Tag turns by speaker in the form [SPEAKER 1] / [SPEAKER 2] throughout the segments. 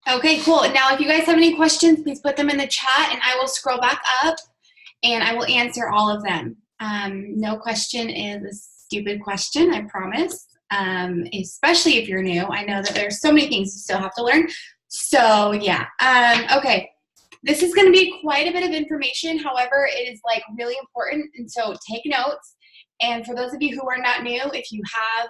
[SPEAKER 1] Okay, cool. Now, if you guys have any questions, please put them in the chat and I will scroll back up and I will answer all of them. No question is a stupid question, I promise, especially if you're new. I know that there's so many things you still have to learn. So, yeah. Okay, this is going to be quite a bit of information. However, it is like really important, and so take notes. And for those of you who are not new, if you have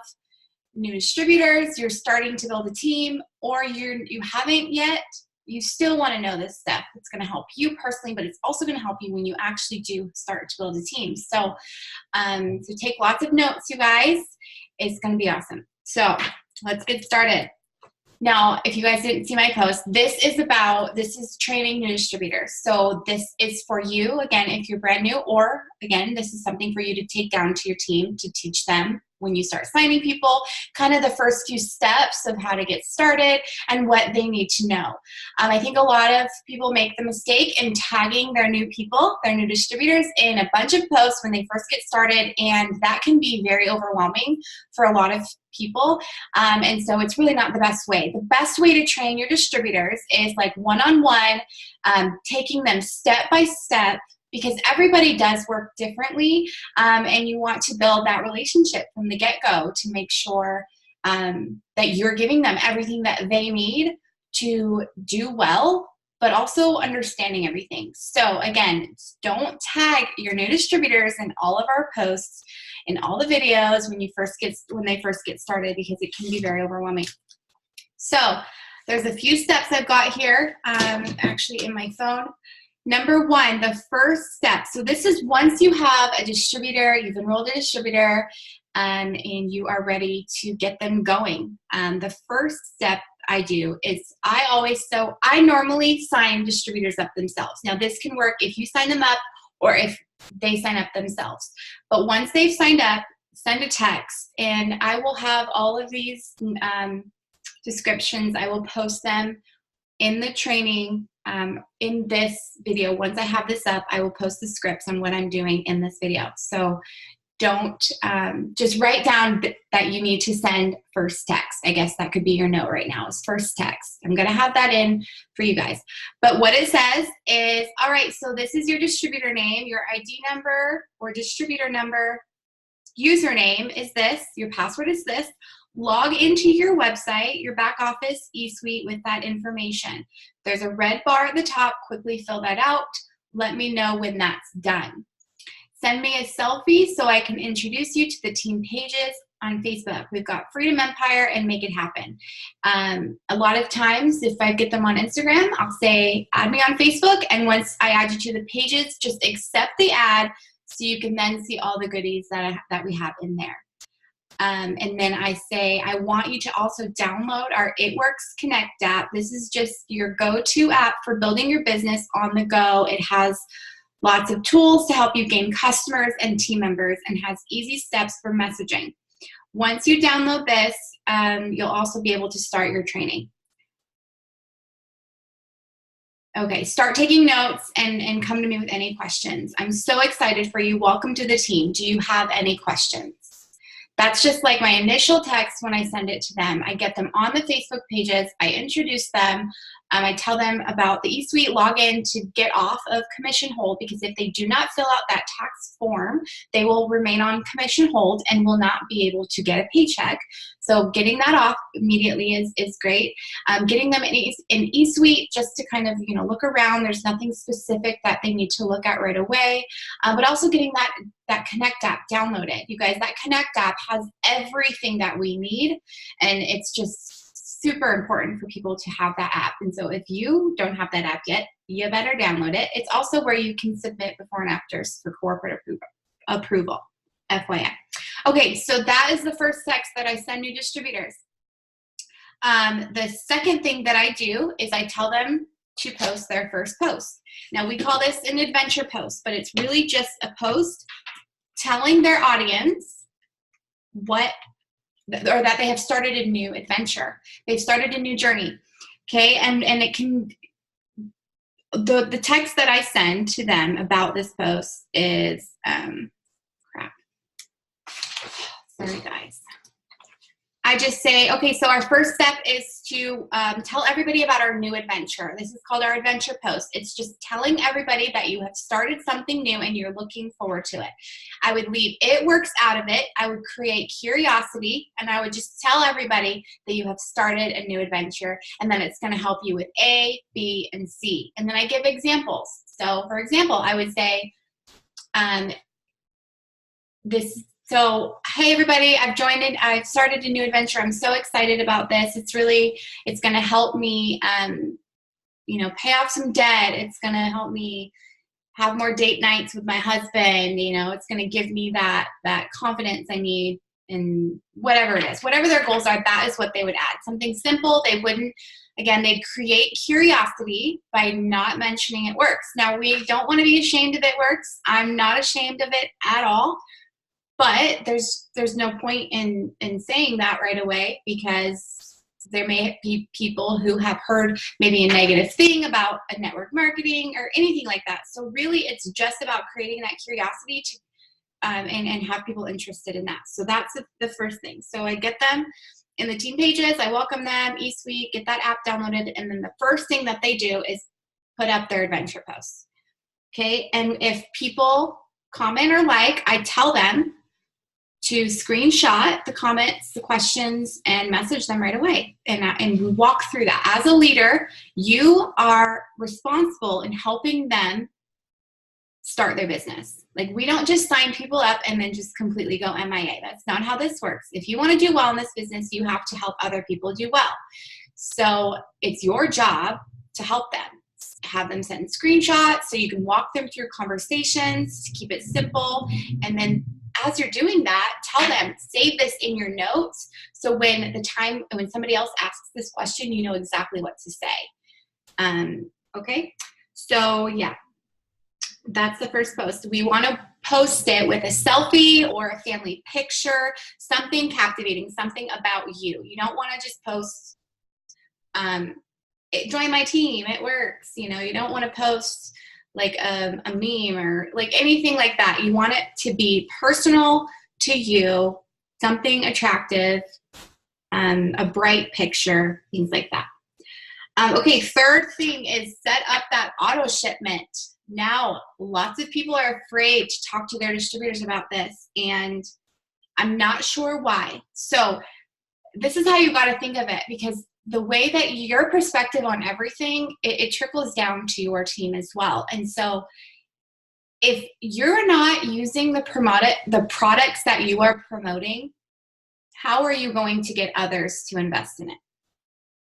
[SPEAKER 1] new distributors, you're starting to build a team, or you haven't yet, you still want to know this stuff. It's going to help you personally, but it's also going to help you when you actually do start to build a team. So, so take lots of notes, you guys. It's going to be awesome. So let's get started. Now, if you guys didn't see my post, this is training new distributors. So this is for you, again, if you're brand new, or again, this is something for you to take down to your team to teach them when you start signing people, kind of the first few steps of how to get started and what they need to know. I think a lot of people make the mistake in tagging their new people, their new distributors, in a bunch of posts when they first get started, and that can be very overwhelming for a lot of people, and so it's really not the best way. The best way to train your distributors is like one-on-one, taking them step by step, because everybody does work differently, and you want to build that relationship from the get-go to make sure that you're giving them everything that they need to do well, but also understanding everything. So again, don't tag your new distributors in all of our posts, in all the videos when they first get started, because it can be very overwhelming. So there's a few steps I've got here, actually in my phone. Number one, the first step. So this is once you have a distributor, you've enrolled a distributor, and you are ready to get them going. The first step I do is I normally sign distributors up themselves. Now this can work if you sign them up or if they sign up themselves. But once they've signed up, send a text, and I will have all of these descriptions. I will post them in the training, in this video. Once I have this up, I will post the scripts on what I'm doing in this video. So don't just write down that you need to send first text. I guess that could be your note right now, is first text. I'm going to have that in for you guys. But what it says is, all right, so this is your distributor name, your ID number or distributor number, username is this, your password is this. Log into your website, your back office eSuite with that information. There's a red bar at the top. Quickly fill that out. Let me know when that's done. Send me a selfie so I can introduce you to the team pages on Facebook. We've got Freedom Empire and Make It Happen. A lot of times, if I get them on Instagram, I'll say, add me on Facebook. And once I add you to the pages, just accept the ad so you can then see all the goodies that we have in there. And then I say, I want you to also download our It Works Connect app. This is just your go-to app for building your business on the go. It has lots of tools to help you gain customers and team members, and has easy steps for messaging. Once you download this, you'll also be able to start your training. Okay, start taking notes and come to me with any questions. I'm so excited for you. Welcome to the team. Do you have any questions? That's just like my initial text when I send it to them. I get them on the Facebook pages. I introduce them. I tell them about the eSuite login to get off of commission hold, because if they do not fill out that tax form, they will remain on commission hold and will not be able to get a paycheck. So getting that off immediately is great. Getting them in eSuite just to kind of look around. There's nothing specific that they need to look at right away, but also getting that Connect app downloaded. You guys, that Connect app has everything that we need, and it's just super important for people to have that app. And so if you don't have that app yet, you better download it. It's also where you can submit before and afters for corporate approval, FYI. Okay, so that is the first text that I send new distributors. The second thing that I do is I tell them to post their first post. Now we call this an adventure post, but it's really just a post telling their audience that they have started a new adventure. They've started a new journey. Okay, and it can, the text that I send to them about this post is, crap. Sorry guys. I just say, okay, so our first step is to tell everybody about our new adventure. This is called our adventure post. It's just telling everybody that you have started something new and you're looking forward to it. I would leave "it works" out of it. I would create curiosity, and I would just tell everybody that you have started a new adventure, and then it's going to help you with A, B, and C. And then I give examples. So, for example, I would say, So, hey everybody, I've started a new adventure. I'm so excited about this. It's going to help me, pay off some debt. It's going to help me have more date nights with my husband. It's going to give me that confidence I need in whatever it is. Whatever their goals are, that is what they would add. Something simple. They'd create curiosity by not mentioning it works. Now, we don't want to be ashamed of it works. I'm not ashamed of it at all. But there's no point in saying that right away, because there may be people who have heard maybe a negative thing about a network marketing or anything like that. So really, it's just about creating that curiosity to, and have people interested in that. So that's the first thing. So I get them in the team pages. I welcome them each week, get that app downloaded, and then the first thing that they do is put up their adventure posts. Okay, and if people comment or like, I tell them to screenshot the comments, the questions, and message them right away. And walk through that. As a leader, you are responsible in helping them start their business. Like, we don't just sign people up and then just completely go MIA. That's not how this works. If you want to do well in this business, you have to help other people do well. So it's your job to help them. Have them send screenshots so you can walk them through conversations to keep it simple. And then as you're doing that, tell them, save this in your notes, so when somebody else asks this question, you know exactly what to say. Okay, so yeah, that's the first post. We want to post it with a selfie or a family picture, something captivating, something about you. You don't want to just post, join my team, it works. You don't want to post like a meme or like anything like that. You want it to be personal to you, something attractive, a bright picture, things like that. Okay, third thing is set up that auto shipment. Now, lots of people are afraid to talk to their distributors about this, and I'm not sure why. So this is how you got to think of it, because the way that your perspective on everything, it trickles down to your team as well. And so if you're not using the products that you are promoting, how are you going to get others to invest in it?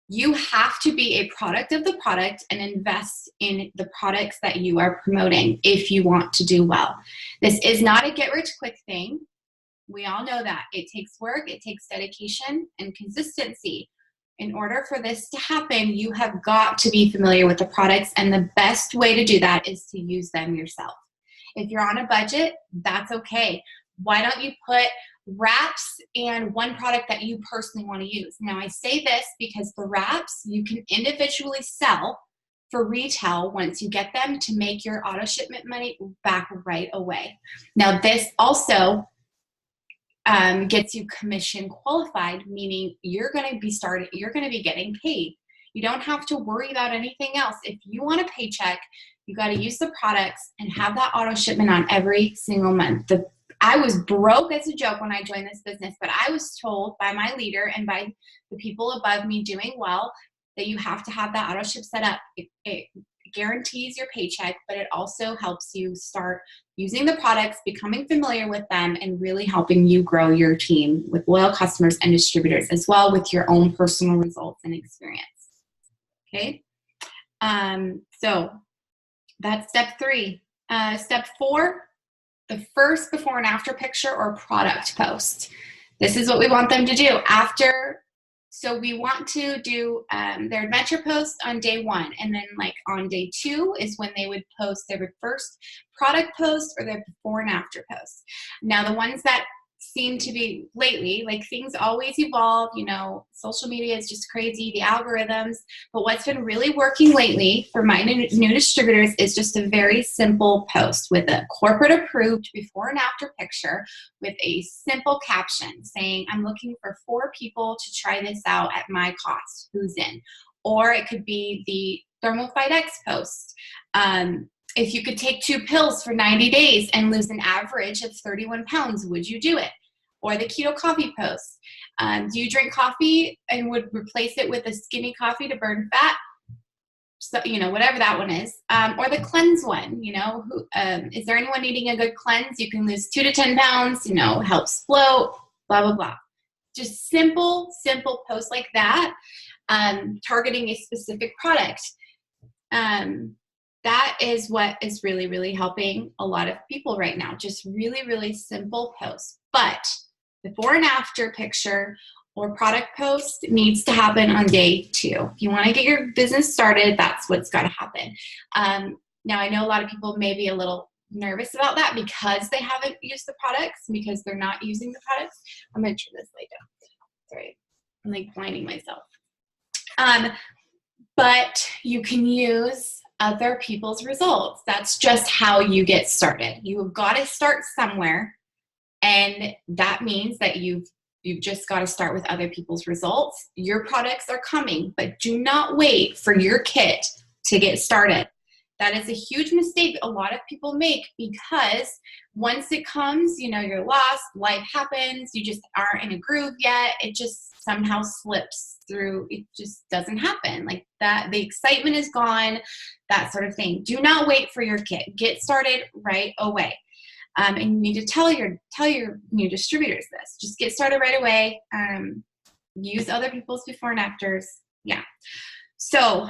[SPEAKER 1] You have to be a product of the product and invest in the products that you are promoting if you want to do well. This is not a get-rich-quick thing. We all know that. It takes work, it takes dedication and consistency. In order for this to happen, you have got to be familiar with the products, and the best way to do that is to use them yourself. If you're on a budget, that's okay. Why don't you put wraps and one product that you personally want to use? Now, I say this because the wraps you can individually sell for retail once you get them to make your auto shipment money back right away. Now, this also gets you commission qualified, meaning you're going to be getting paid. You don't have to worry about anything else. If you want a paycheck, you got to use the products and have that auto shipment on every single month. I was broke as a joke when I joined this business, but I was told by my leader and by the people above me doing well that you have to have that auto ship set up. It guarantees your paycheck, but it also helps you start using the products, becoming familiar with them, and really helping you grow your team with loyal customers and distributors, as well with your own personal results and experience. Okay, so that's step 3. Step 4, the first before and after picture or product post. This is what we want them to do after. So we want to do their adventure post on day 1, and then like on day 2 is when they would post their first product post or their before and after post. Now, the ones that seem to be lately, like things always evolve, you know, social media is just crazy, the algorithms, but what's been really working lately for my new distributors is just a very simple post with a corporate approved before and after picture with a simple caption saying, I'm looking for 4 people to try this out at my cost, who's in? Or it could be the Thermal Fight X post. If you could take 2 pills for 90 days and lose an average of 31 pounds, would you do it? Or the keto coffee post. Do you drink coffee and would replace it with a skinny coffee to burn fat? So, you know, whatever that one is. Or the cleanse one, you know, is there anyone needing a good cleanse? You can lose 2 to 10 pounds, you know, helps float, blah, blah, blah. Just simple posts like that, targeting a specific product. That is what is really, really helping a lot of people right now. Just really, really simple posts. But before and after picture or product post needs to happen on day 2. If you want to get your business started, that's what's got to happen. Now, I know a lot of people may be a little nervous about that because they haven't used the products, because they're not using the products. I'm going to turn this light down. Sorry, I'm like blinding myself. But you can use other people's results. That's just how you get started. You've got to start somewhere, and that means that you've just got to start with other people's results. Your products are coming, but do not wait for your kit to get started. That is a huge mistake a lot of people make, because once it comes, you know, you're lost, life happens, you just aren't in a groove yet, it just somehow slips through, it just doesn't happen. Like that, the excitement is gone, that sort of thing. Do not wait for your kit. Get started right away. And you need to tell your new distributors this. Just get started right away. Use other people's before and afters. Yeah. So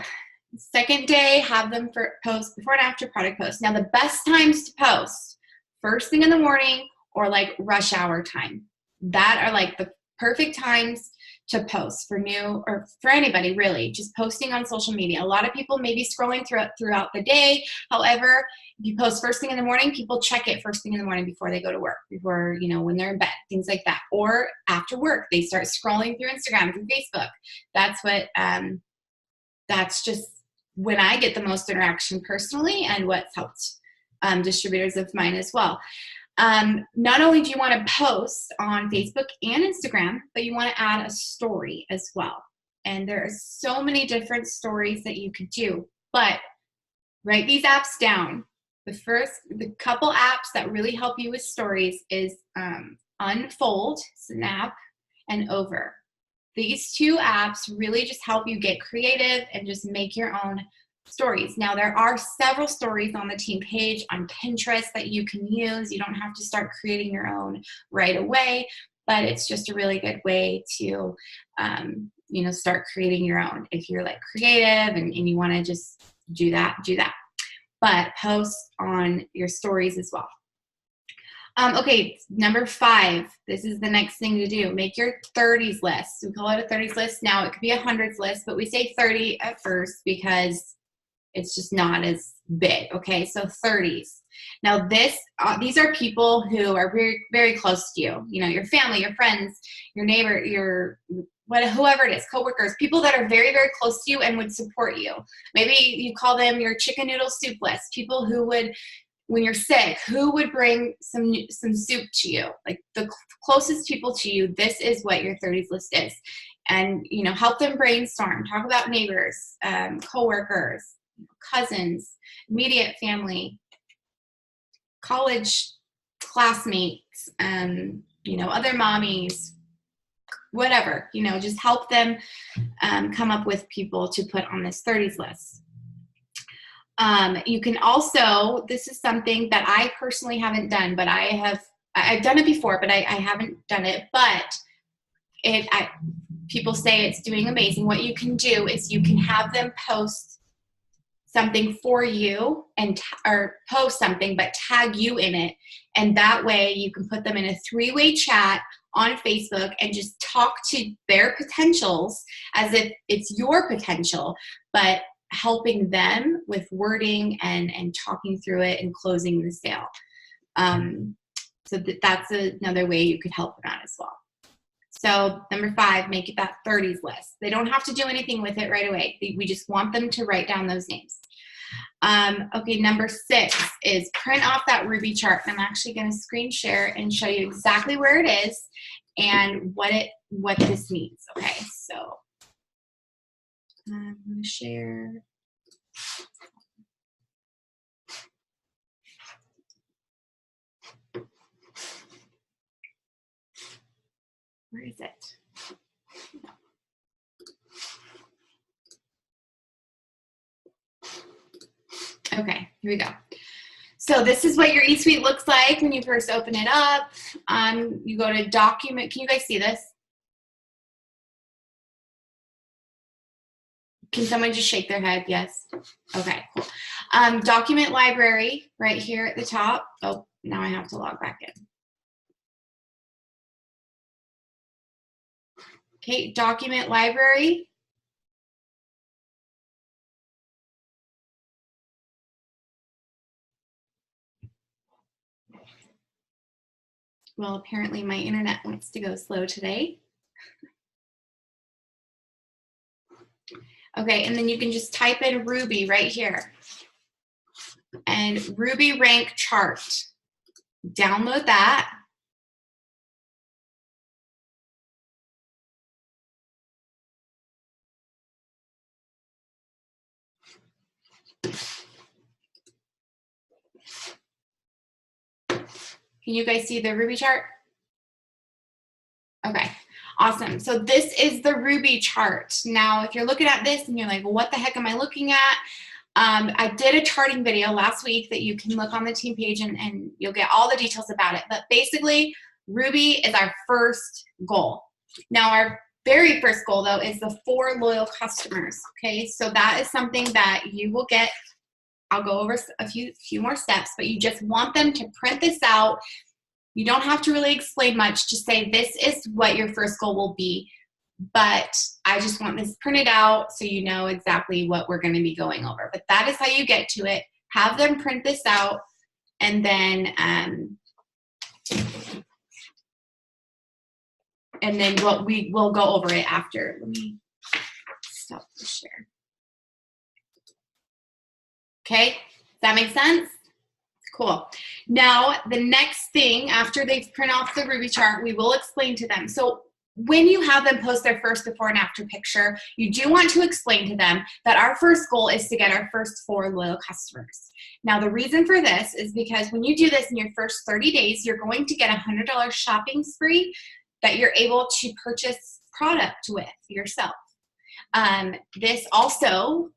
[SPEAKER 1] second day, have them for post before and after product posts. Now the best times to post, first thing in the morning or like rush hour time. That are like the perfect times to post for new or for anybody really, just posting on social media. A lot of people may be scrolling throughout the day. However, if you post first thing in the morning, people check it first thing in the morning before they go to work, before, you know, when they're in bed, things like that. Or after work, they start scrolling through Instagram, through Facebook. That's what, that's just when I get the most interaction personally, and what's helped distributors of mine as well. Not only do you want to post on Facebook and Instagram, but you want to add a story as well. And there are so many different stories that you could do, but write these apps down. The couple apps that really help you with stories is Unfold, Snap, and Over. These 2 apps really just help you get creative and just make your own stories. Now, there are several stories on the team page on Pinterest that you can use. You don't have to start creating your own right away, but it's just a really good way to, you know, start creating your own. If you're like creative and you want to just do that. But post on your stories as well. Okay, number 5, this is the next thing to do. Make your 30s list. We call it a 30s list. Now it could be a 100s list, but we say 30 at first because it's just not as big. Okay, so 30s. Now these are people who are very, very close to you. You know, your family, your friends, your neighbor, whoever it is, coworkers, people that are very, very close to you and would support you. Maybe you call them your chicken noodle soup list. People who would, when you're sick, who would bring some soup to you? Like the closest people to you, this is what your 30s list is. And, you know, help them brainstorm, talk about neighbors, coworkers, cousins, immediate family, college classmates, you know, other mommies, whatever, you know, just help them come up with people to put on this 30s list. You can also, this is something that I personally haven't done, but I've done it before, but I haven't done it, but people say it's doing amazing. What you can do is you can have them post something for you or post something, but tag you in it. And that way you can put them in a 3-way chat on Facebook and just talk to their potentials as if it's your potential, but helping them with wording and talking through it and closing the sale. So that's another way you could help them out as well. So number 5, make it that 30s list. They don't have to do anything with it right away. We just want them to write down those names. Okay, number 6 is print off that Ruby chart. I'm actually going to screen share and show you exactly where it is and what this means. Okay, so I'm going to share. Where is it? Okay, here we go. So this is what your eSuite looks like when you first open it up. You go to document. Can you guys see this? Can someone just shake their head? Yes. Okay, cool. Document library right here at the top. Oh, now I have to log back in. Okay, document library. Well, apparently my internet wants to go slow today. Okay, and then you can just type in Ruby right here. And Ruby rank chart. Download that. Can you guys see the Ruby chart? Okay, awesome. So this is the Ruby chart. Now, if you're looking at this and you're like, well, what the heck am I looking at? I did a charting video last week that you can look on the team page and you'll get all the details about it. But basically, Ruby is our first goal. Now, our very first goal, though, is the 4 loyal customers. Okay, so that is something that you will get. I'll go over a few more steps, but you just want them to print this out. You don't have to really explain much. Just say this is what your first goal will be, but I just want this printed out so you know exactly what we're going to be going over. But that is how you get to it. Have them print this out, and then we'll go over it after. Let me stop the share. Okay, does that make sense? Cool. Now, the next thing, after they print off the Ruby chart, we will explain to them. So when you have them post their first before and after picture, you do want to explain to them that our first goal is to get our first 4 loyal customers. Now, the reason for this is because when you do this in your first 30 days, you're going to get a $100 shopping spree that you're able to purchase product with yourself. This also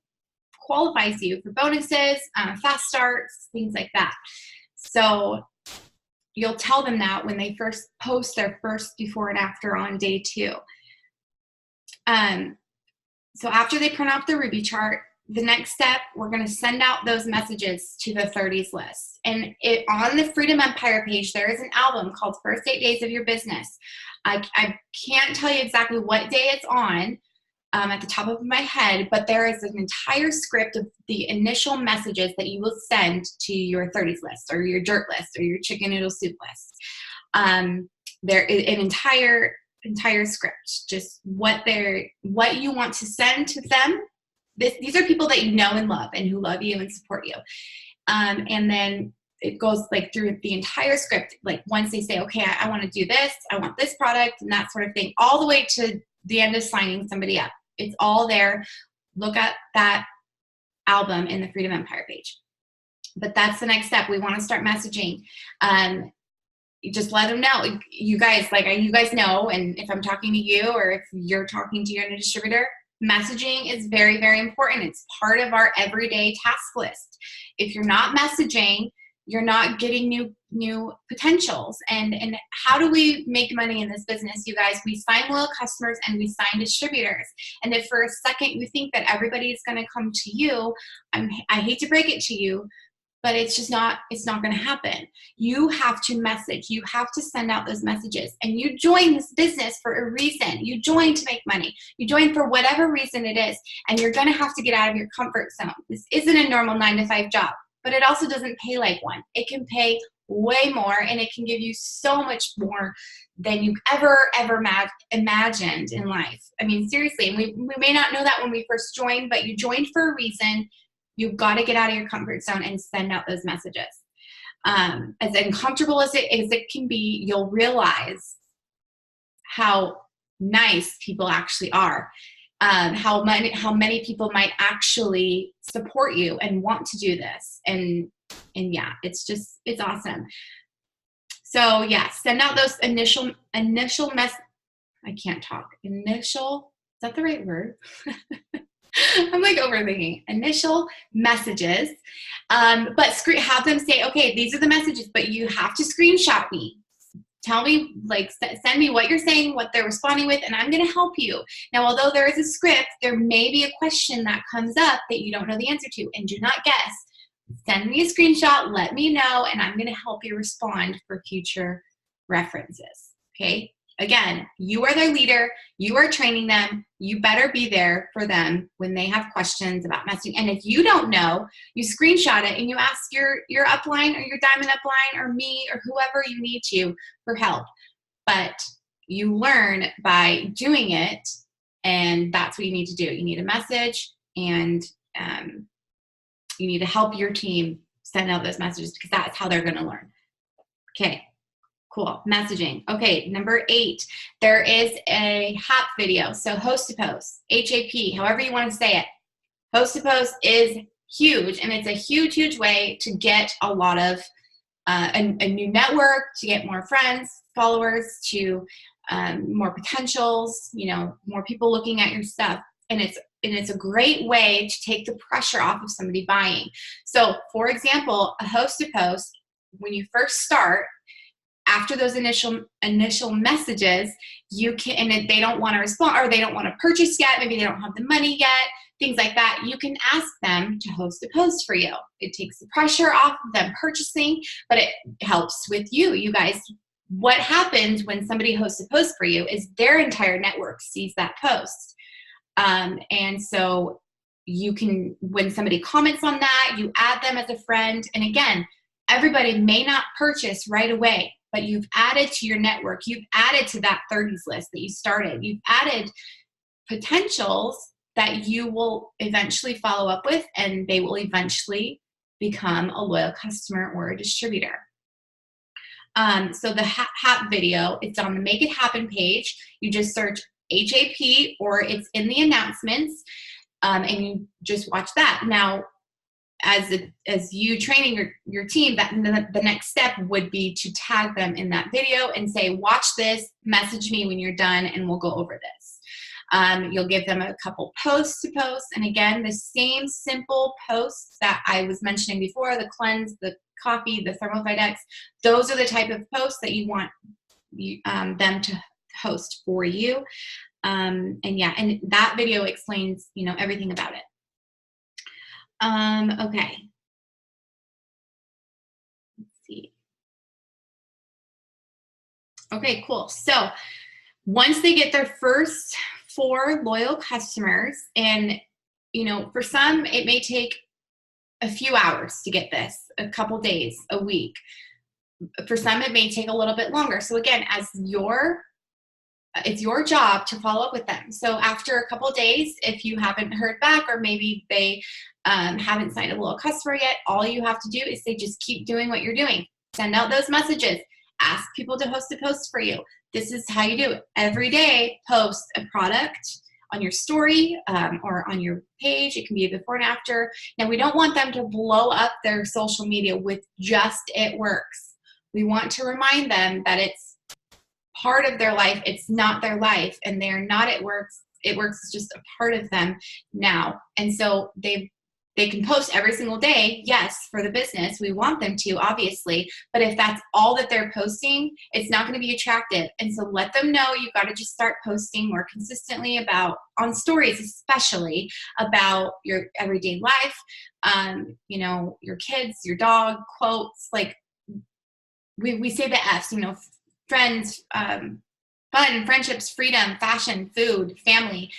[SPEAKER 1] qualifies you for bonuses, fast starts, things like that. So you'll tell them that when they first post their first before and after on day 2. So after they print off the Ruby chart, the next step, we're going to send out those messages to the 30s list. And on the Freedom Empire page, there is an album called First 8 Days of Your Business. I can't tell you exactly what day it's on, at the top of my head, but there is an entire script of the initial messages that you will send to your 30s list or your dirt list or your chicken noodle soup list. There is an entire script, just what you want to send to them. These are people that you know and love and who love you and support you. And then it goes like through the entire script. Like once they say, okay, I want to do this, I want this product and that sort of thing, all the way to the end of signing somebody up. It's all there. Look at that album in the Freedom Empire page. But that's the next step. We want to start messaging. You just let them know. You guys know, and if I'm talking to you or if you're talking to your distributor, messaging is very, very important. It's part of our everyday task list. If you're not messaging, you're not getting new potentials. And how do we make money in this business, you guys? We sign loyal customers and we sign distributors. And if for a second you think that everybody is going to come to you, I hate to break it to you, but it's not going to happen. You have to message. You have to send out those messages. And you join this business for a reason. You join to make money. You join for whatever reason it is. And you're going to have to get out of your comfort zone. This isn't a normal 9-to-5 job. But it also doesn't pay like one. It can pay way more, and it can give you so much more than you ever imagined in life. I mean, seriously, we may not know that when we first joined, but you joined for a reason. You've got to get out of your comfort zone and send out those messages. As uncomfortable as it can be, you'll realize how nice people actually are. How many people might actually support you and want to do this. And yeah, it's awesome. So yeah, send out those initial I can't talk. Initial, is that the right word? I'm like overthinking. Initial messages. But have them say, okay, these are the messages, but you have to screenshot me. Tell me, like, send me what you're saying, what they're responding with, and I'm going to help you. Now, although there is a script, there may be a question that comes up that you don't know the answer to, and do not guess. Send me a screenshot, let me know, and I'm going to help you respond for future references, okay? Again, you are their leader. You are training them. You better be there for them when they have questions about messaging. And if you don't know, you screenshot it and you ask your upline or your diamond upline or me or whoever you need to for help. But you learn by doing it, and that's what you need to do. You need a message, and you need to help your team send out those messages, because that's how they're going to learn. Okay. Cool. Messaging. Okay. Number 8, there is a HAP video. So host to post, HAP, however you want to say it. Host to post is huge, and it's a huge, huge way to get a lot of a new network, to get more friends, followers, to more potentials, more people looking at your stuff. And it's a great way to take the pressure off of somebody buying. So for example, a host to post, when you first start, after those initial messages, you can, and if they don't want to respond or they don't want to purchase yet, maybe they don't have the money yet, things like that, you can ask them to host a post for you. It takes the pressure off of them purchasing, but it helps with you. You guys, what happens when somebody hosts a post for you is their entire network sees that post. And so you can, when somebody comments on that, you add them as a friend. And again, everybody may not purchase right away, but you've added to your network. You've added to that 30s list that you started. You've added potentials that you will eventually follow up with, and they will eventually become a loyal customer or a distributor. So the HAP video, it's on the Make It Happen page. You just search HAP, or it's in the announcements, and you just watch that. Now, as you training your team, that the next step would be to tag them in that video and say, watch this, message me when you're done, and we'll go over this. You'll give them a couple posts to post, and again, the same simple posts that I was mentioning before, the cleanse, the coffee, the Thermophidex, those are the type of posts that you want them to host for you. And yeah, and that video explains, everything about it. Okay. Let's see. Okay, cool. So once they get their first 4 loyal customers, and, for some, it may take a few hours to get this, a couple days, a week. For some, it may take a little bit longer. So again, it's your job to follow up with them. So after a couple days, if you haven't heard back, or maybe they haven't signed a loyal customer yet, all you have to do is say, just keep doing what you're doing. Send out those messages. Ask people to host a post for you. This is how you do it. Every day, post a product on your story or on your page. It can be a before and after. Now, we don't want them to blow up their social media with just "it works." We want to remind them that it's part of their life. It's not their life, and they're not "it works." It works is just a part of them now. And so they can post every single day, yes, for the business. We want them to, obviously. But if that's all that they're posting, it's not going to be attractive. And so let them know you've got to just start posting more consistently on stories, especially about your everyday life, your kids, your dog, quotes. Like we say the F's, friends, fun, friendships, freedom, fashion, food, family,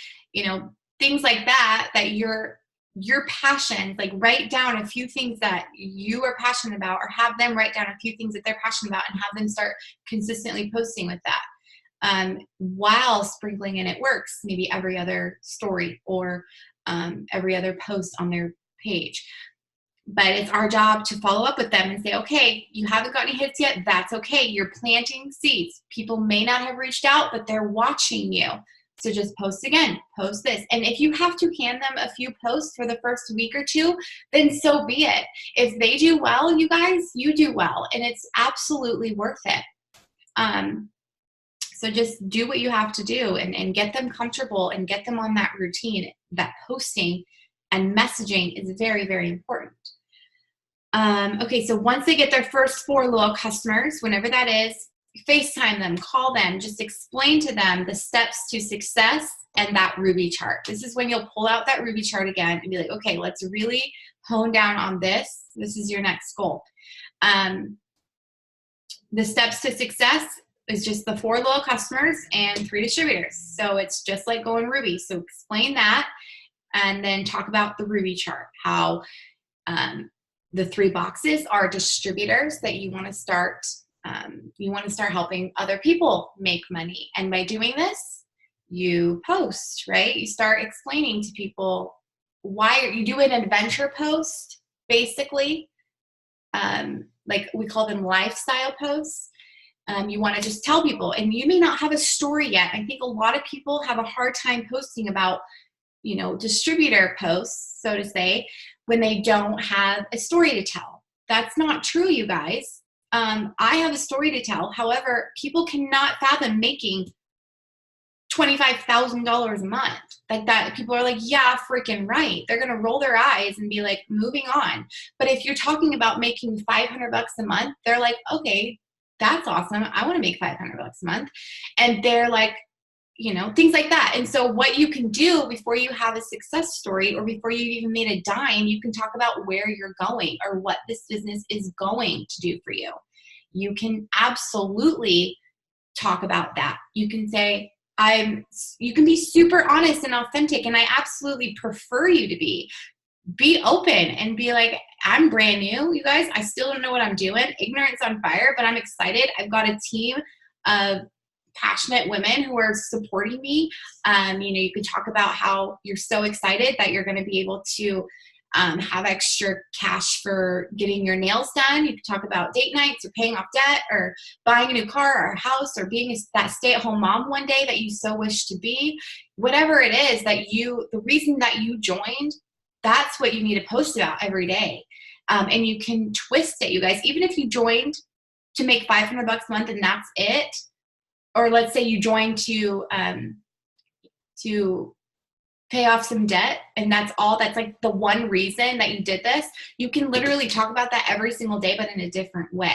[SPEAKER 1] things like that you're your passion, like write down a few things that you are passionate about, or have them write down a few things that they're passionate about and have them start consistently posting with that. While sprinkling in it works, maybe every other story or every other post on their page. But it's our job to follow up with them and say, okay, you haven't got any hits yet. That's okay. You're planting seeds. People may not have reached out, but they're watching you. So just post again, post this. And if you have to hand them a few posts for the first week or two, then so be it. If they do well, you guys, you do well. And it's absolutely worth it. So just do what you have to do and get them comfortable and get them on that routine. That posting and messaging is very, very important. Okay, so once they get their first 4 loyal customers, whenever that is, FaceTime them, call them, just explain to them the steps to success and that Ruby chart. This is when you'll pull out that Ruby chart again and be like, okay, let's really hone down on this. This is your next goal. The steps to success is just the 4 loyal customers and 3 distributors. So it's just like going Ruby. So explain that and then talk about the Ruby chart, how the 3 boxes are distributors that you want to start. You want to start helping other people make money. And by doing this, you post, right? You start explaining to people why you do an adventure post, basically. Like we call them lifestyle posts. You want to just tell people, and you may not have a story yet. I think a lot of people have a hard time posting about, distributor posts, so to say, when they don't have a story to tell. That's not true, you guys. I have a story to tell. However, people cannot fathom making $25,000 a month. Like that, people are like, yeah, freaking right. They're going to roll their eyes and be like, moving on. But if you're talking about making $500 a month, they're like, okay, that's awesome. I want to make $500 a month. And they're like, things like that. And so what you can do before you have a success story or before you even made a dime, you can talk about where you're going or what this business is going to do for you. You can absolutely talk about that. You can say, you can be super honest and authentic, and I absolutely prefer you to be open and be like, I'm brand new, you guys. I still don't know what I'm doing. Ignorance on fire, but I'm excited. I've got a team of passionate women who are supporting me. You can talk about how you're so excited that you're going to be able to have extra cash for getting your nails done. You can talk about date nights or paying off debt or buying a new car or a house or being that stay-at-home mom one day that you so wish to be. Whatever it is that the reason that you joined, that's what you need to post about every day. And you can twist it, you guys. Even if you joined to make $500 a month and that's it, or let's say you joined to pay off some debt and that's all, that's like the one reason that you did this, you can literally talk about that every single day, but in a different way.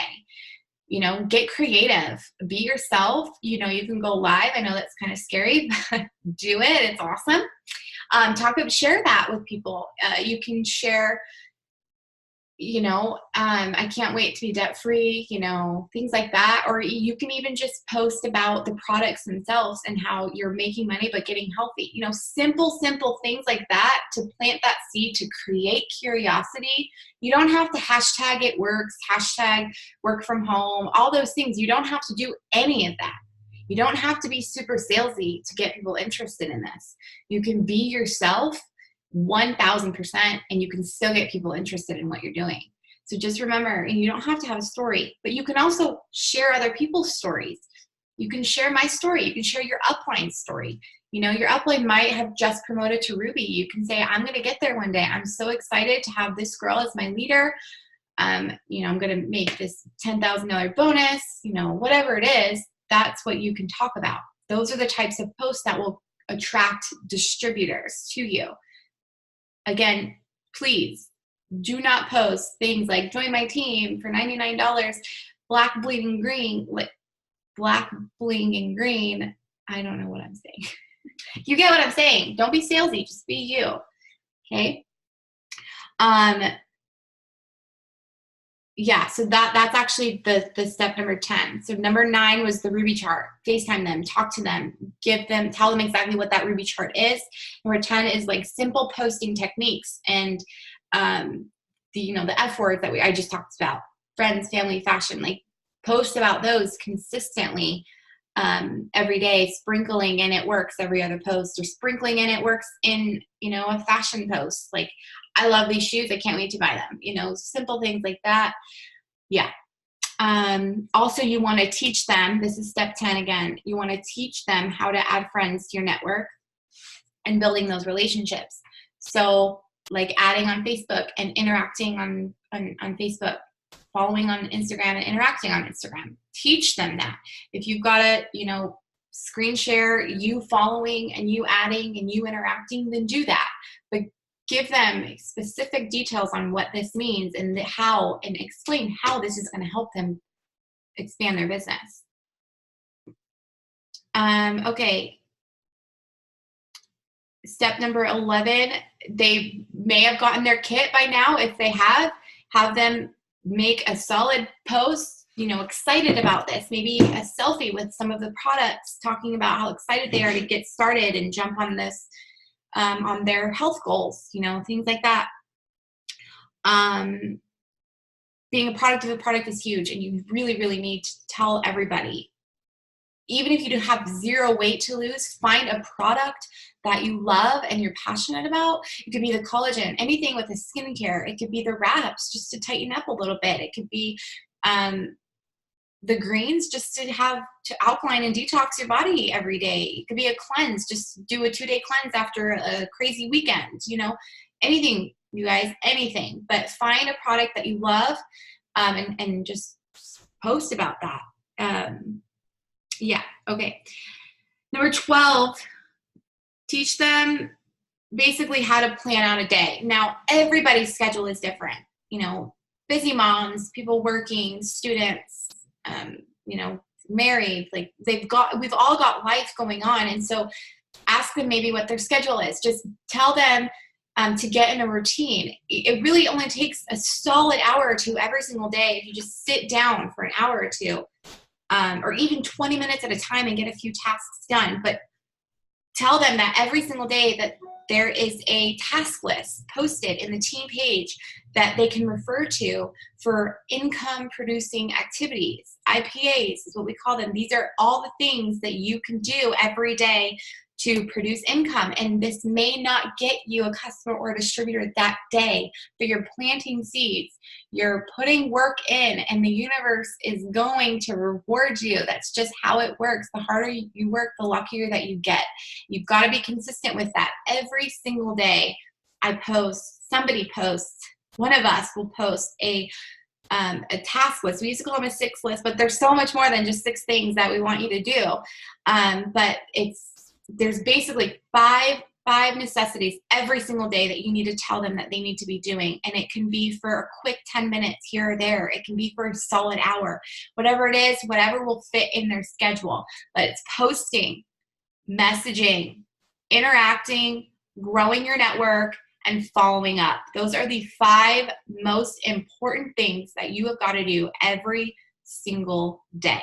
[SPEAKER 1] Get creative, be yourself. You can go live. I know that's kind of scary, but do it. It's awesome. Share that with people. You can share, I can't wait to be debt free, things like that. Or you can even just post about the products themselves and how you're making money but getting healthy. Simple things like that to plant that seed to create curiosity. You don't have to hashtag it works, hashtag work from home, all those things. You don't have to do any of that. You don't have to be super salesy to get people interested in this. You can be yourself 1,000%, and you can still get people interested in what you're doing. So just remember, and you don't have to have a story, but you can also share other people's stories. You can share my story. You can share your upline story. Your upline might have just promoted to Ruby. You can say, I'm going to get there one day. I'm so excited to have this girl as my leader. I'm going to make this $10,000 bonus, whatever it is. That's what you can talk about. Those are the types of posts that will attract distributors to you. Again, please do not post things like join my team for $99, black bleeding green, black bling and green. I don't know what I'm saying. You get what I'm saying. Don't be salesy. Just be you. Okay. yeah, so that's actually the step number 10. So number 9 was the Ruby chart. FaceTime them, talk to them, tell them exactly what that Ruby chart is. Number 10 is like simple posting techniques and the F words that I just talked about, friends, family, fashion, like post about those consistently every day, sprinkling in it works every other post, or sprinkling in it works in, a fashion post. Like, I love these shoes, I can't wait to buy them, simple things like that. Yeah. Also, you want to teach them, this is step 10 again, you want to teach them how to add friends to your network and building those relationships. So like adding on Facebook and interacting on Facebook, following on Instagram and interacting on Instagram. Teach them that. If you've got to, screen share you following and you adding and you interacting, then do that. But give them specific details on what this means and how, and explain how this is going to help them expand their business. Okay. Step number 11, they may have gotten their kit by now. If they have them make a solid post, excited about this, maybe a selfie with some of the products, talking about how excited they are to get started and jump on this, on their health goals, things like that. Being a product of a product is huge, and you really, really need to tell everybody. Even if you have zero weight to lose, find a product that you love and you're passionate about. It could be the collagen, anything with the skincare. It could be the wraps just to tighten up a little bit. It could be the greens just to alkaline and detox your body every day. It could be a cleanse, just do a 2-day cleanse after a crazy weekend, anything, you guys, anything. But find a product that you love and just post about that. Yeah, okay. Number 12, teach them basically how to plan out a day. Now, everybody's schedule is different. Busy moms, people working, students, married, like we've all got life going on. And so ask them maybe what their schedule is. Just tell them to get in a routine. It really only takes a solid hour or two every single day if you just sit down for an hour or two. Or even 20 minutes at a time and get a few tasks done. But tell them that every single day that there is a task list posted in the team page that they can refer to for income producing activities. IPAs is what we call them. These are all the things that you can do every day to produce income. And this may not get you a customer or a distributor that day, but you're planting seeds. You're putting work in, and the universe is going to reward you. That's just how it works. The harder you work, the luckier that you get. You've got to be consistent with that. Every single day somebody posts, one of us will post a task list. We used to call them a 6 list, but there's so much more than just 6 things that we want you to do. But there's basically five necessities every single day that you need to tell them that they need to be doing. And it can be for a quick 10 minutes here or there. It can be for a solid hour. Whatever it is, whatever will fit in their schedule. But it's posting, messaging, interacting, growing your network, and following up. Those are the 5 most important things that you have got to do every single day.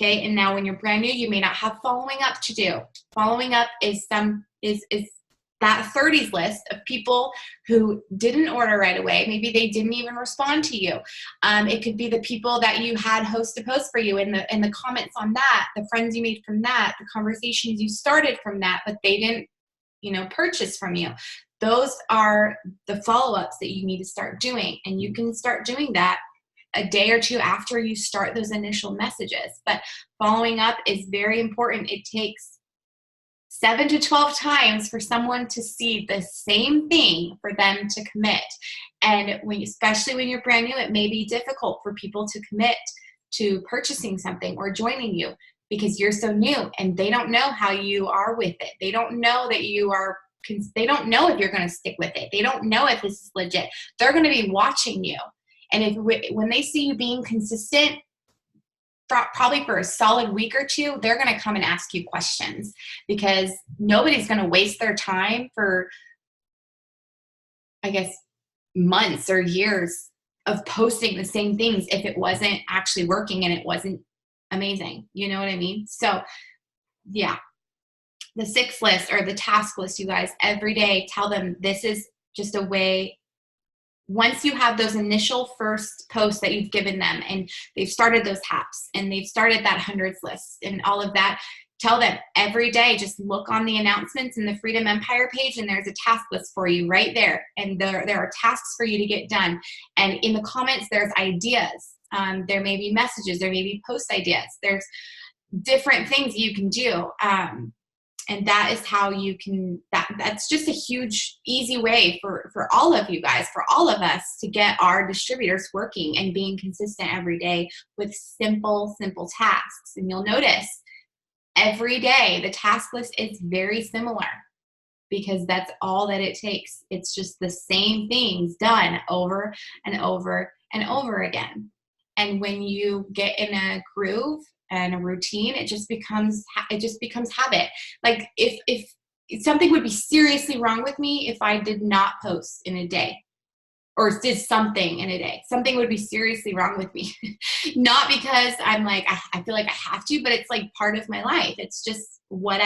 [SPEAKER 1] Okay, and now when you're brand new, you may not have following up to do. Following up is that 30s list of people who didn't order right away. Maybe they didn't even respond to you. It could be the people that you had host a post for you in the comments on that, the friends you made from that, the conversations you started from that, but they didn't, purchase from you. Those are the follow-ups that you need to start doing, and you can start doing that a day or two after you start those initial messages. But following up is very important. It takes 7 to 12 times for someone to see the same thing for them to commit. And especially when you're brand new, it may be difficult for people to commit to purchasing something or joining you because you're so new and they don't know how you are with it. They don't know that they don't know if you're going to stick with it. They don't know if this is legit. They're going to be watching you. And when they see you being consistent, probably for a solid week or two, they're going to come and ask you questions because nobody's going to waste their time for, I guess, months or years of posting the same things if it wasn't actually working and it wasn't amazing. You know what I mean? So yeah, the 6 list or the task list, you guys, every day, tell them this is just a way. Once you have those initial first posts that you've given them and they've started those haps and they've started that hundreds list and all of that, tell them every day, just look on the announcements in the Freedom Empire page and there's a task list for you right there. And there are tasks for you to get done. And in the comments, there's ideas. There may be messages, there may be post ideas. There's different things you can do. And that is how you can, that's just a huge, easy way for all of you guys, for all of us to get our distributors working and being consistent every day with simple tasks. And you'll notice every day the task list is very similar because that's all that it takes. It's just the same things done over and over and over again. And when you get in a groove and a routine, it just becomes habit. Like if something would be seriously wrong with me if I did not post in a day or did something in a day. Something would be seriously wrong with me. Not because I'm like, I feel like I have to, but it's like part of my life. It's just what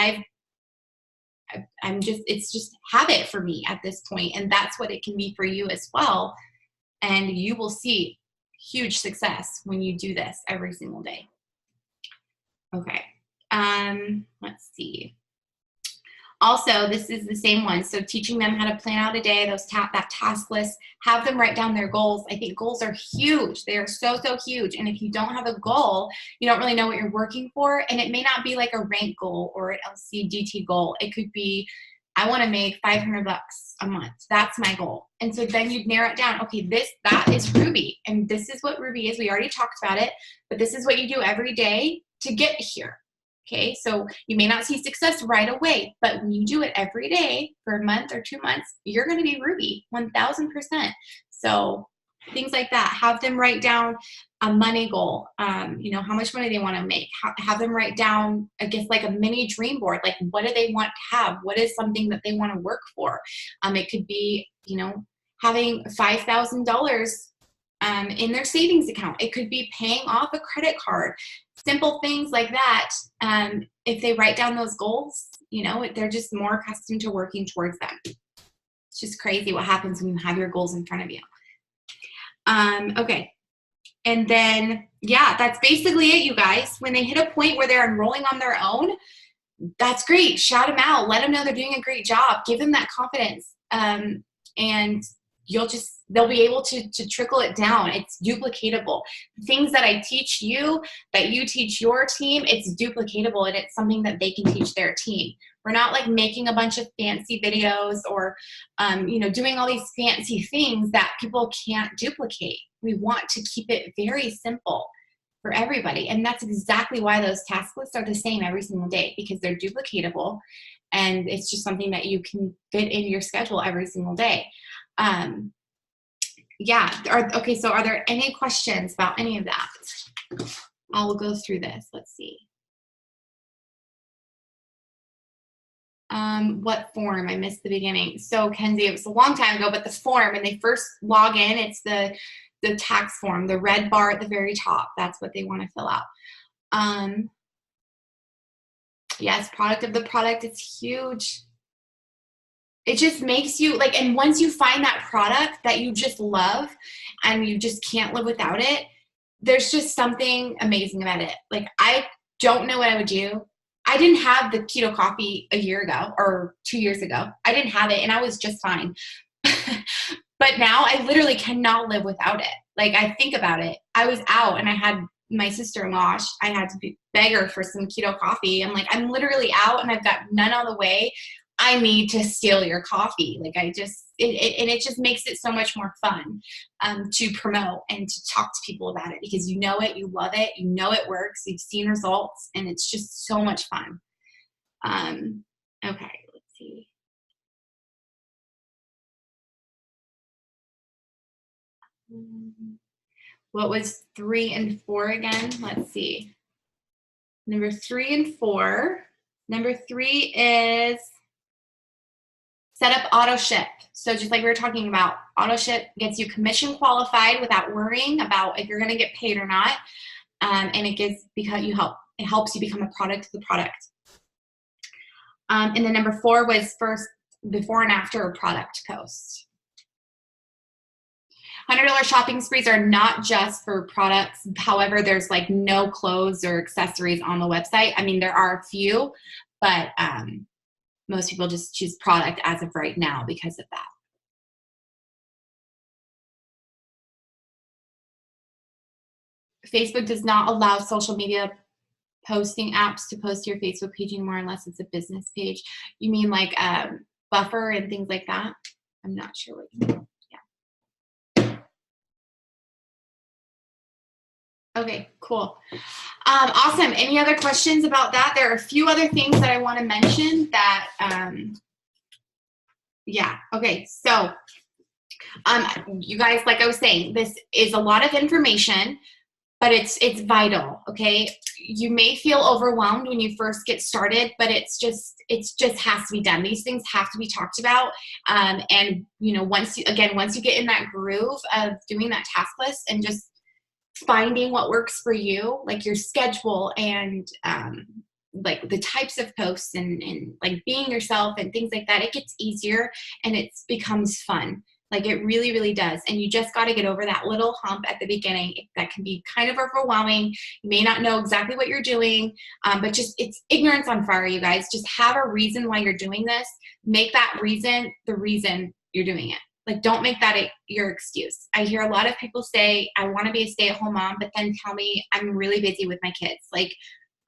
[SPEAKER 1] it's just habit for me at this point. And that's what it can be for you as well. And you will see huge success when you do this every single day. Okay, let's see. Also, this is the same one. So teaching them how to plan out a day, that task list, have them write down their goals. I think goals are huge. They are so huge. And if you don't have a goal, you don't really know what you're working for. And it may not be like a rank goal or an LCDT goal. It could be, I want to make $500 a month. That's my goal. And so then you'd narrow it down. Okay, that is Ruby. And this is what Ruby is. We already talked about it, but this is what you do every day to get here. Okay, so you may not see success right away, but when you do it every day for a month or 2 months, you're going to be Ruby 1000%. So things like that. Have them write down a money goal. How much money they want to make. Have them write down, I guess, like a mini dream board. Like, what do they want to have? What is something that they want to work for? It could be, having $5,000 in their savings account. It could be paying off a credit card. Simple things like that. If they write down those goals, they're just more accustomed to working towards them. It's just crazy what happens when you have your goals in front of you. Okay. And then, yeah, that's basically it, you guys. When they hit a point where they're enrolling on their own, that's great. Shout them out. Let them know they're doing a great job. Give them that confidence. And they'll be able to trickle it down. It's duplicatable. Things that I teach you, that you teach your team, it's duplicatable, and it's something that they can teach their team. We're not like making a bunch of fancy videos or, doing all these fancy things that people can't duplicate. We want to keep it very simple for everybody. And that's exactly why those task lists are the same every single day, because they're duplicatable. And it's just something that you can fit in your schedule every single day. Okay, so are there any questions about any of that? I'll go through this. Let's see. What form? I missed the beginning. So Kenzie, it was a long time ago, but the form, when they first log in, it's the tax form, the red bar at the very top. That's what they want to fill out. Yes, product of the product. It's huge. It just makes you like, and once you find that product that you just love and you just can't live without it, there's just something amazing about it. Like, I don't know what I would do. I didn't have the keto coffee a year ago or 2 years ago. I didn't have it and I was just fine. But now I literally cannot live without it. Like, I think about it. I was out and I had my sister-in-law, I had to beg her for some keto coffee. I'm like, I'm literally out and I've got none on the way. I need to steal your coffee. Like, and it just makes it so much more fun to promote and to talk to people about it, because you know it, you love it, you know it works, you've seen results, and it's just so much fun. Okay, let's see. What was 3 and 4 again? Let's see. Number 3 and 4. Number 3 is Set up auto ship. So just like we were talking about, auto ship gets you commission qualified without worrying about if you're going to get paid or not. And it gives, because it helps you become a product of the product. And then number 4 was first, before and after a product post. $100 shopping sprees are not just for products. However, there's like no clothes or accessories on the website. I mean, there are a few, but most people just choose product as of right now because of that. Facebook does not allow social media posting apps to post to your Facebook page anymore unless it's a business page. You mean like Buffer and things like that? I'm not sure what you mean. Yeah. Okay, cool. Awesome. Any other questions about that? There are a few other things that I want to mention that, yeah. Okay, so you guys, like I was saying, this is a lot of information, but it's vital. Okay, you may feel overwhelmed when you first get started, but it's just has to be done. These things have to be talked about, and you know, once you get in that groove of doing that task list and just finding what works for you, like your schedule and like the types of posts and like being yourself and things like that, it gets easier and it becomes fun. Like it really, really does. And you just got to get over that little hump at the beginning. That can be kind of overwhelming. You may not know exactly what you're doing, but just, it's ignorance on fire, you guys. Just have a reason why you're doing this. Make that reason the reason you're doing it. Like, don't make that your excuse. I hear a lot of people say, I want to be a stay-at-home mom, but then tell me I'm really busy with my kids. Like,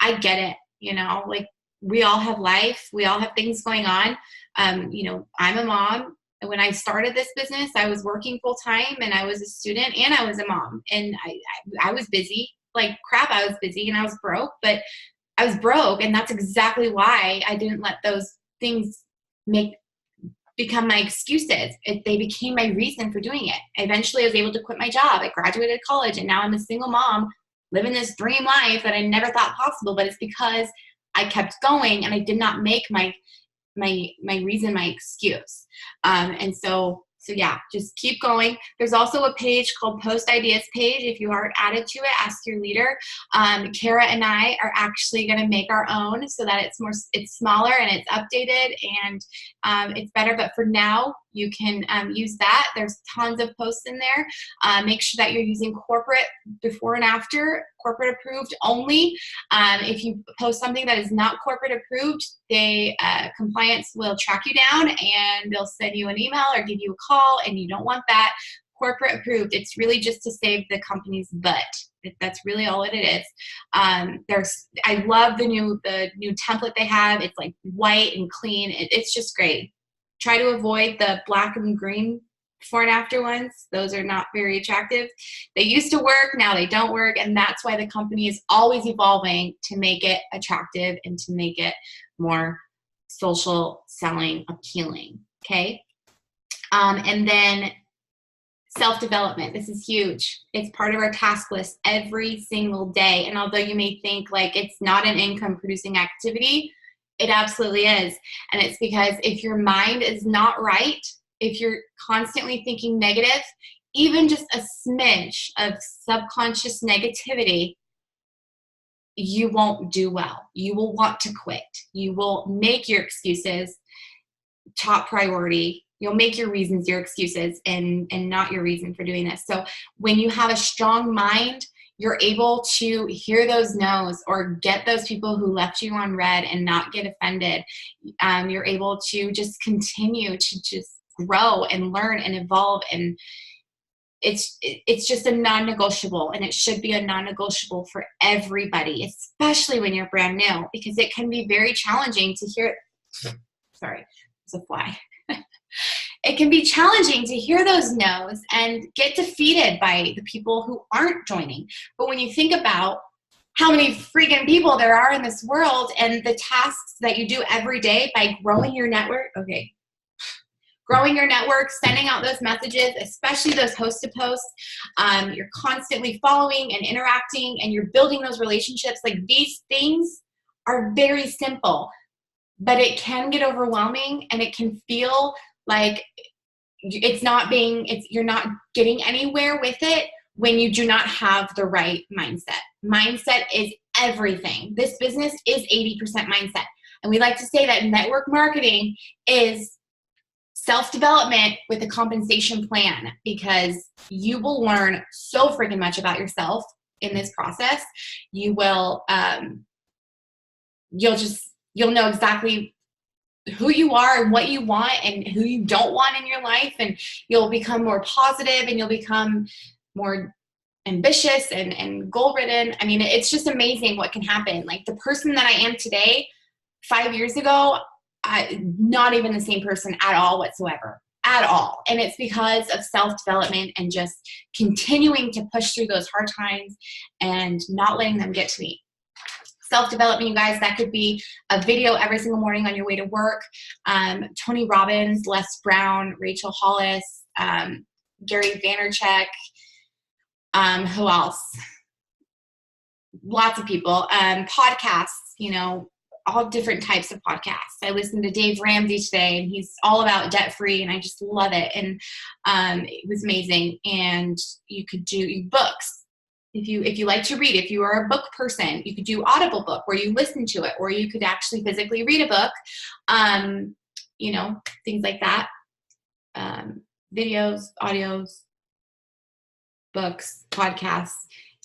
[SPEAKER 1] I get it, you know, like we all have life. We all have things going on. You know, I'm a mom. When I started this business, I was working full time and I was a student and I was a mom, and I was busy like crap. I was busy and I was broke, but I was broke. And that's exactly why I didn't let those things become my excuses. They became my reason for doing it. Eventually I was able to quit my job. I graduated college and now I'm a single mom living this dream life that I never thought possible, but it's because I kept going and I did not make my reason my excuse. And so yeah, just keep going. There's also a page called Post Ideas page. If you aren't added to it, ask your leader. Kara and I are actually going to make our own so that it's smaller and it's updated and it's better. But for now, you can use that. There's tons of posts in there. Make sure that you're using corporate before and after, corporate approved only. If you post something that is not corporate approved, compliance will track you down and they'll send you an email or give you a call, and you don't want that. Corporate approved, it's really just to save the company's butt. That's really all it is. I love the new template they have. It's like white and clean. It's just great. Try to avoid the black and green before and after ones. Those are not very attractive. They used to work, now they don't work, and that's why the company is always evolving to make it attractive and to make it more social selling appealing. Okay. And then self-development. This is huge. It's part of our task list every single day. And although you may think like it's not an income producing activity, it absolutely is. And it's because if your mind is not right, if you're constantly thinking negative, even just a smidge of subconscious negativity, you won't do well. You will want to quit. You will make your excuses top priority. You'll make your reasons your excuses and not your reason for doing this. So when you have a strong mind, you're able to hear those no's or get those people who left you on red and not get offended. You're able to just continue to just grow and learn and evolve. And it's just a non-negotiable, and it should be a non-negotiable for everybody, especially when you're brand new, because it can be very challenging to hear. Sorry, it's a fly. It can be challenging to hear those no's and get defeated by the people who aren't joining. But when you think about how many freaking people there are in this world and the tasks that you do every day by growing your network, growing your network, sending out those messages, especially those post-to-posts, you're constantly following and interacting and you're building those relationships. Like, these things are very simple. but it can get overwhelming, and it can feel like you're not getting anywhere with it when you do not have the right mindset. Mindset is everything. This business is 80% mindset. And we like to say that network marketing is self-development with a compensation plan, because you will learn so freaking much about yourself in this process. You will, you'll know exactly who you are and what you want and who you don't want in your life, and you'll become more positive, and you'll become more ambitious and goal-ridden. I mean, it's just amazing what can happen. Like, the person that I am today, 5 years ago, not even the same person at all whatsoever, at all. And it's because of self-development and just continuing to push through those hard times and not letting them get to me. Self-development, you guys, that could be a video every single morning on your way to work. Tony Robbins, Les Brown, Rachel Hollis, Gary Vaynerchuk, who else? Lots of people. Podcasts, you know, all different types of podcasts. I listened to Dave Ramsey today, and he's all about debt-free, and I just love it. And it was amazing. And you could do books. If you like to read, if you are a book person, you could do Audible book where you listen to it, or you could actually physically read a book, you know, things like that. Videos, audios, books, podcasts,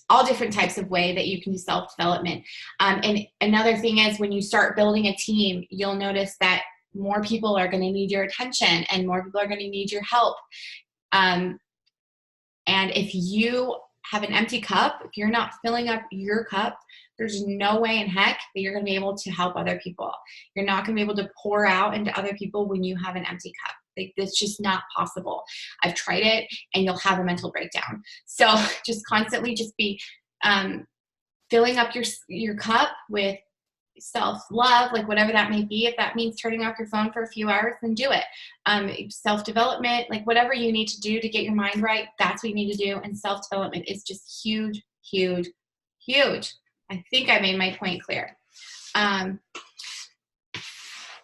[SPEAKER 1] all different types of way that you can do self-development. And another thing is, when you start building a team, you'll notice that more people are going to need your attention, and more people are going to need your help. And if you have an empty cup, if you're not filling up your cup, there's no way in heck that you're going to be able to help other people. You're not going to be able to pour out into other people when you have an empty cup. Like, that's just not possible. I've tried it, and you'll have a mental breakdown. So just constantly just be filling up your cup with self-love, like whatever that may be. If that means turning off your phone for a few hours, then do it. Self-development, like whatever you need to do to get your mind right, that's what you need to do. And self-development is just huge, huge, huge. I think I made my point clear.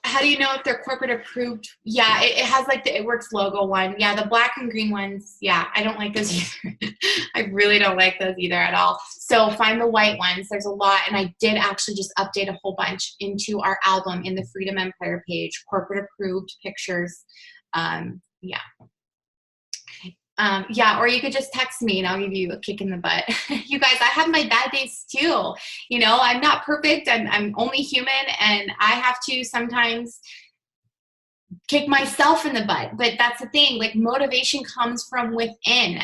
[SPEAKER 1] How do you know if they're corporate approved? Yeah, it has like the It Works logo one. Yeah, the black and green ones. Yeah, I don't like those either. I really don't like those either at all. So find the white ones. There's a lot. And I did actually just update a whole bunch into our album in the Freedom Empire page, corporate approved pictures. Yeah. Yeah, or you could just text me and I'll give you a kick in the butt. You guys, I have my bad days too. You know, I'm not perfect. I'm only human, and I have to sometimes kick myself in the butt. But that's the thing, like, motivation comes from within.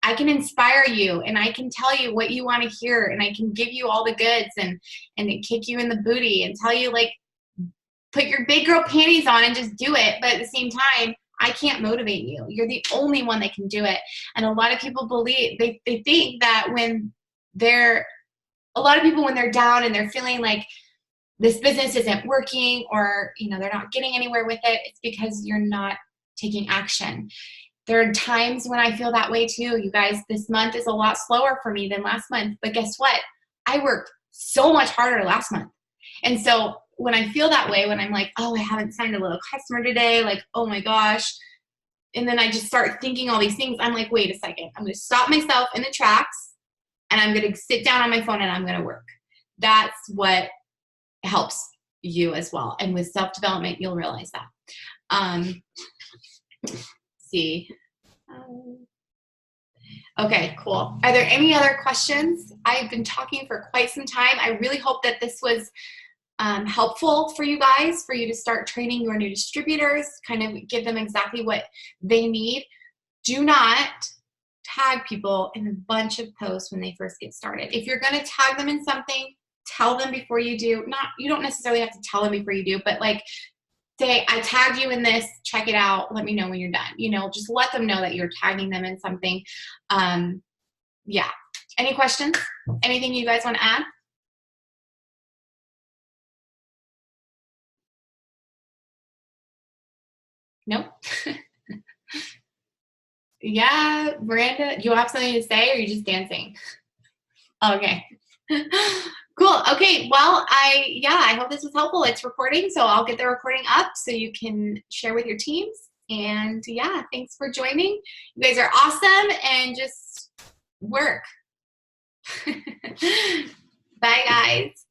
[SPEAKER 1] I can inspire you, and I can tell you what you want to hear, and I can give you all the goods and then kick you in the booty and tell you, like, put your big girl panties on and just do it. But at the same time, I can't motivate you. You're the only one that can do it. And a lot of people believe, they think that when they're down and they're feeling like this business isn't working, or, you know, they're not getting anywhere with it, it's because you're not taking action. There are times when I feel that way too. You guys, this month is a lot slower for me than last month. But guess what? I worked so much harder last month. And so when I feel that way, when I'm like, oh, I haven't signed a little customer today, like, oh my gosh. And then I just start thinking all these things. I'm like, wait a second. I'm going to stop myself in the tracks, and I'm going to sit down on my phone, and I'm going to work. That's what helps you as well. And with self-development, you'll realize that. Let's see. Okay, cool. Are there any other questions? I've been talking for quite some time. I really hope that this was helpful for you guys, for you to start training your new distributors, kind of give them exactly what they need. Do not tag people in a bunch of posts when they first get started. If you're going to tag them in something, tell them before you do. You don't necessarily have to tell them before you do, but like, say, I tagged you in this, check it out, let me know when you're done. You know, just let them know that you're tagging them in something. Yeah. Any questions? Anything you guys want to add? Nope. Yeah, Miranda, do you have something to say, or are you just dancing? Okay. Cool. Okay, well, I hope this was helpful. It's recording, so I'll get the recording up so you can share with your teams. And yeah, thanks for joining. You guys are awesome, and just work. Bye, guys.